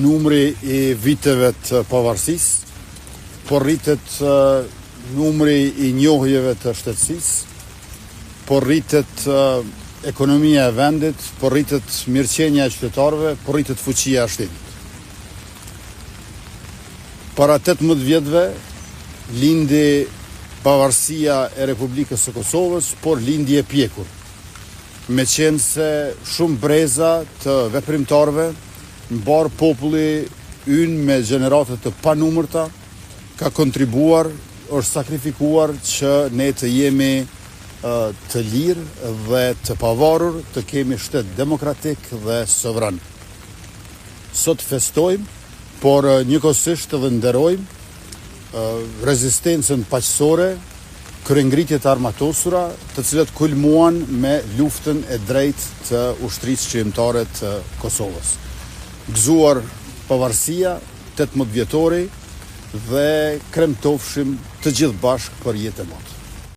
numri I viteve të pavarësisë, po rritet numri I njohjeve të shtetësisë, po rritet ekonomia e vendit, po rritet mirëqenia e qytetarëve, po rritet fuqia e shtetit. Para 18 vjetëve lindi pavarësia e Republikës së Kosovës, por lindi e pjekur. Me qenë se shumë breza të veprimtarëve, mbar populli ynë me gjenerate të panumërta, ka kontribuar, është sakrifikuar që ne të jemi të lirë dhe të pavarur, të kemi shtet demokratik dhe sovran. Sot festojmë, por njëkohësisht edhe nderojmë rezistencën paqësore, kryengritjet armatosura, të cilat kulmuan me luftën e drejtë të ushtrisë qërimtare të Kosovës. Gëzuar pavarësia, 18 vjetori dhe kremtofshim të gjithë bashkë për jetë e motë.